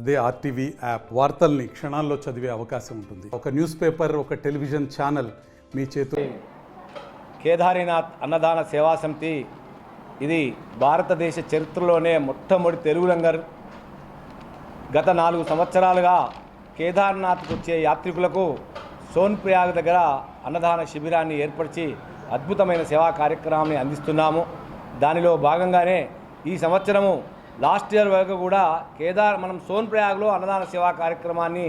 అదే RTV app. వార్తల్ని క్షణాల్లో చదివే అవకాశం ఉంటుంది. ఒక న్యూస్ పేపర్, ఒక టెలివిజన్ ఛానల్ మీ చేతిలో. కేదారినాథ్ అన్నదాన సేవా సమితి ఇది భారతదేశ చరిత్రలోనే మొట్టమొదటి తెలుగు లంగర్. గత 4 సంవత్సరాలుగా కేదార్నాథ్కు వచ్చే యాత్రికులకు సోన్ప్రయాగ్ దగ్గర అన్నదాన శిబిరాన్ని ఏర్పరిచి అద్భుతమైన సేవా కార్యక్రమాన్ని అందిస్తున్నాము. దానిలో భాగంగానే ఈ సంవత్సరము లాస్ట్ ఇయర్ వరకు కూడా మనం సోన్ప్రయాగ్లో అన్నదాన సేవా కార్యక్రమాన్ని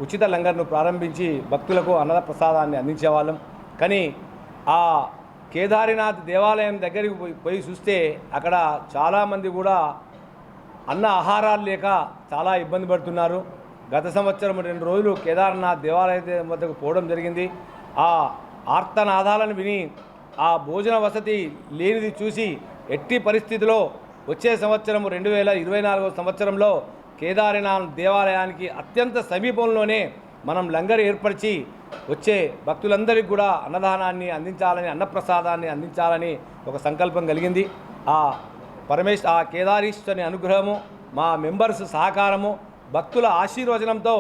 ఉచిత లంగర్ను ప్రారంభించి భక్తులకు అన్నద ప్రసాదాన్ని అందించేవాళ్ళం. కానీ ఆ కేదారినాథ్ దేవాలయం దగ్గరికి పోయి చూస్తే అక్కడ చాలామంది కూడా అన్న ఆహారాలు లేక చాలా ఇబ్బంది పడుతున్నారు. గత సంవత్సరం 2 రోజులు కేదార్నాథ్ దేవాలయం వద్దకు పోవడం జరిగింది. ఆ ఆర్తనాదాలను విని ఆ భోజన వసతి లేనిది చూసి ఎట్టి పరిస్థితిలో వచ్చే సంవత్సరం 2024 సంవత్సరంలో కేదారినాథ్ దేవాలయానికి అత్యంత సమీపంలోనే మనం లంగర్ ఏర్పరిచి వచ్చే భక్తులందరికీ కూడా అన్నదానాన్ని అందించాలని, అన్నప్రసాదాన్ని అందించాలని ఒక సంకల్పం కలిగింది. ఆ కేదారీశ్వరుని అనుగ్రహము, మా మెంబర్స్ సహకారము, భక్తుల ఆశీర్వచనంతో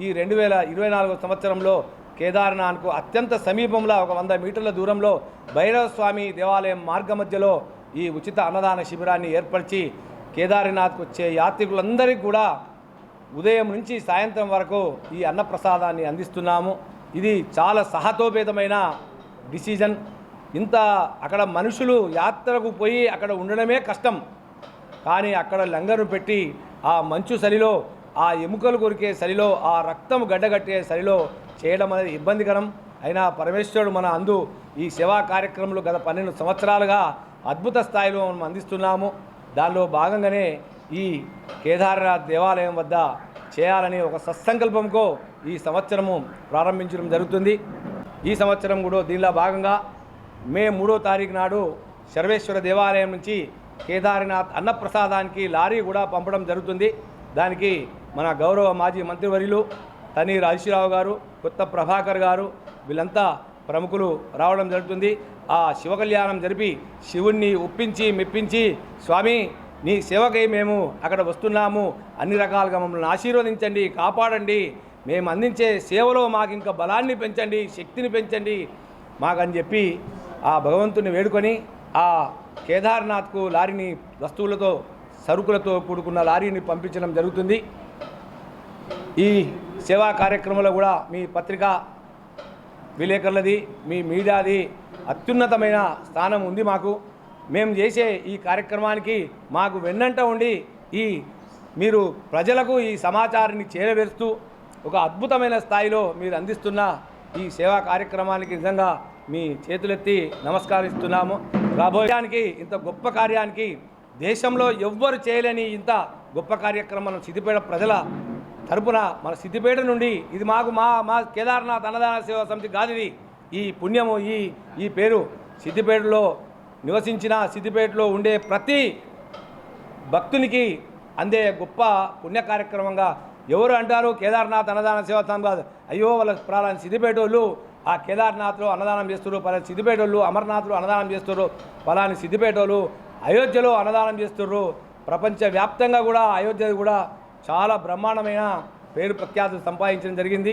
ఈ 2024 సంవత్సరంలో కేదార్నాథ్కు అత్యంత సమీపంలో ఒక 100 మీటర్ల దూరంలో భైరవ స్వామి దేవాలయం మార్గ మధ్యలో ఈ ఉచిత అన్నదాన శిబిరాన్ని ఏర్పరిచి కేదార్నాథ్కు వచ్చే యాత్రికులందరికీ కూడా ఉదయం నుంచి సాయంత్రం వరకు ఈ అన్నప్రసాదాన్ని అందిస్తున్నాము. ఇది చాలా సహతోపేతమైన డిసిజన్. అక్కడ మనుషులు యాత్రకు పోయి అక్కడ ఉండడమే కష్టం, కానీ అక్కడ లంగరు పెట్టి ఆ మంచు చలిలో, ఆ ఎముకలు కొరికే చలిలో, ఆ రక్తం గడ్డగట్టే చలిలో చేయడం అనేది ఇబ్బందికరం. అయినా పరమేశ్వరుడు మన ఈ సేవా కార్యక్రమంలో గత 12 సంవత్సరాలుగా అద్భుత స్థాయిలో మనం అందిస్తున్నాము. దానిలో భాగంగానే ఈ కేదార్నాథ్ దేవాలయం వద్ద చేయాలని ఒక సత్సంకల్పంతో ఈ సంవత్సరము ప్రారంభించడం జరుగుతుంది. ఈ సంవత్సరం కూడా దీనిలో భాగంగా మే 3వ తారీఖు నాడు సర్వేశ్వర దేవాలయం నుంచి కేదార్నాథ్ అన్నప్రసాదానికి లారీ కూడా పంపడం జరుగుతుంది. దానికి మన గౌరవ మాజీ మంత్రివర్యులు తన్నీర్ హరీశ్రావు గారు, కొత్త ప్రభాకర్ గారు వీళ్ళంతా ప్రముఖులు రావడం జరుగుతుంది. ఆ శివ కళ్యాణం జరిపి శివుణ్ణి ఒప్పించి మెప్పించి, స్వామి నీ సేవకై మేము అక్కడ వస్తున్నాము, అన్ని రకాలుగా మమ్మల్ని ఆశీర్వదించండి, కాపాడండి, మేము అందించే సేవలో మాకు ఇంకా బలాన్ని పెంచండి, శక్తిని పెంచండి మాకని చెప్పి ఆ భగవంతుని వేడుకొని ఆ కేదార్నాథ్కు లారీని వస్తువులతో, సరుకులతో కూడుకున్న లారీని పంపించడం జరుగుతుంది. ఈ సేవా కార్యక్రమంలో కూడా మీ పత్రికా విలేకరులది, మీ మీడియాది అత్యున్నతమైన స్థానం ఉంది. మేము చేసే ఈ కార్యక్రమానికి మాకు వెన్నంట ఉండి మీరు ప్రజలకు ఈ సమాచారాన్ని చేరవేరుస్తూ ఒక అద్భుతమైన స్థాయిలో మీరు అందిస్తున్న ఈ సేవా కార్యక్రమానికి నిజంగా మీ చేతులెత్తి నమస్కరిస్తున్నాము. రాబోయేదానికి ఇంత గొప్ప కార్యానికి దేశంలో ఎవ్వరు చేయలేని ఇంత గొప్ప కార్యక్రమం సిద్దిపేట ప్రజల తరపున మన సిద్దిపేట నుండి ఇది మాకు మా కేదార్నాథ్ అన్నదాన సేవా సమితి కాదు. ఈ పుణ్యము, ఈ పేరు సిద్దిపేటలో నివసించిన, సిద్దిపేటలో ఉండే ప్రతి భక్తునికి అందే గొప్ప పుణ్య కార్యక్రమంగా. ఎవరు అంటారు కేదార్నాథ్ అన్నదాన సేవా సమితి కాదు, అయ్యో వాళ్ళ ప్రాణాన్ని సిద్దిపేట వాళ్ళు ఆ కేదార్నాథ్లో అన్నదానం చేస్తారు, పలాని సిద్దిపేట వాళ్ళు అమర్నాథ్లో అన్నదానం చేస్తారు, పలాని సిద్దిపేట వాళ్ళు అయోధ్యలో అన్నదానం చేస్తున్నారు. ప్రపంచవ్యాప్తంగా కూడా అయోధ్య కూడా చాలా బ్రహ్మాండమైన పేరు ప్రఖ్యాతులు సంపాదించడం జరిగింది.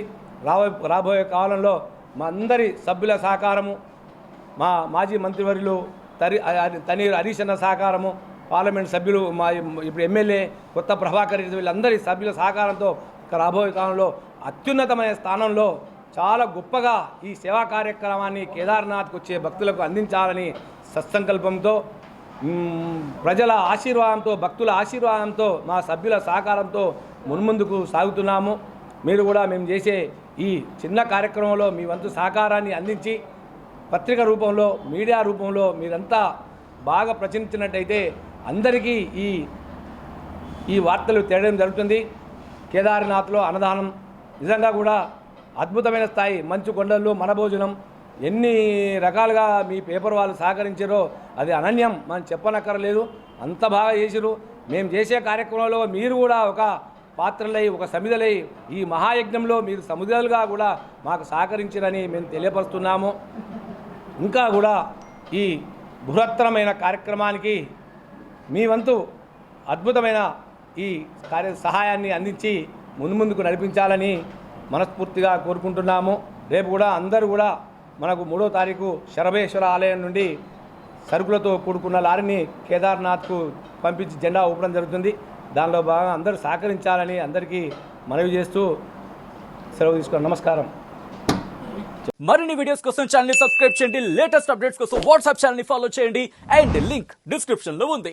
రాబోయే కాలంలో మా అందరి సభ్యుల సహకారము, మా మాజీ మంత్రివర్యులు తన్నీర్ హరీష్ అన్న సహకారము, పార్లమెంట్ సభ్యులు, మా ఇప్పుడు ఎమ్మెల్యే కొత్త ప్రభాకర్ వీళ్ళందరి సభ్యుల సహకారంతో రాబోయే కాలంలో అత్యున్నతమైన స్థానంలో చాలా గొప్పగా ఈ సేవా కార్యక్రమాన్ని కేదార్నాథ్కు వచ్చే భక్తులకు అందించాలని సత్సంకల్పంతో, ప్రజల ఆశీర్వాదంతో, భక్తుల ఆశీర్వాదంతో, మా సభ్యుల సహకారంతో మున్ముందుకు సాగుతున్నాము. మీరు కూడా మేము చేసే ఈ చిన్న కార్యక్రమంలో మీ వంతు సహకారాన్ని అందించి పత్రిక రూపంలో, మీడియా రూపంలో మీరంతా బాగా ప్రచురించినట్టయితే అందరికీ ఈ వార్తలు తేయడం జరుగుతుంది. కేదార్నాథ్లో అన్నదానం నిజంగా కూడా అద్భుతమైన స్థాయి. మంచు కొండల్లో మన భోజనం ఎన్ని రకాలుగా మీ పేపర్ వాళ్ళు సహకరించారో అది అనన్యం, మనం చెప్పనక్కర్లేదు. అంత బాగా చేసిరు. మేము చేసే కార్యక్రమంలో మీరు కూడా ఒక పాత్రలై, ఒక సమిధలై ఈ మహాయజ్ఞంలో మీరు సముద్రాలుగా కూడా మాకు సహకరించారని మేము తెలియపరుస్తున్నాము. ఇంకా కూడా ఈ బృహత్తరమైన కార్యక్రమానికి మీ వంతు అద్భుతమైన ఈ సహాయాన్ని అందించి ముందుకు నడిపించాలని మనస్ఫూర్తిగా కోరుకుంటున్నాము. రేపు కూడా అందరూ కూడా మనకు 3వ తారీఖు శరభేశ్వర ఆలయం నుండి సరుకులతో కూడుకున్న లారీని కేదార్నాథ్కు పంపించి జెండా ఊపడం జరుగుతుంది. దానిలో భాగంగా అందరూ సహకరించాలని అందరికీ మనవి చేస్తూ సెలవు తీసుకున్నాను. నమస్కారం. మరిన్ని వీడియోస్ కోసం ఛానల్ ని సబ్స్క్రైబ్ చేయండి. లేటెస్ట్ అప్డేట్స్ కోసం వాట్సాప్ ఛానల్ ని ఫాలో చేయండి అండ్ లింక్ డిస్క్రిప్షన్ లో ఉంది.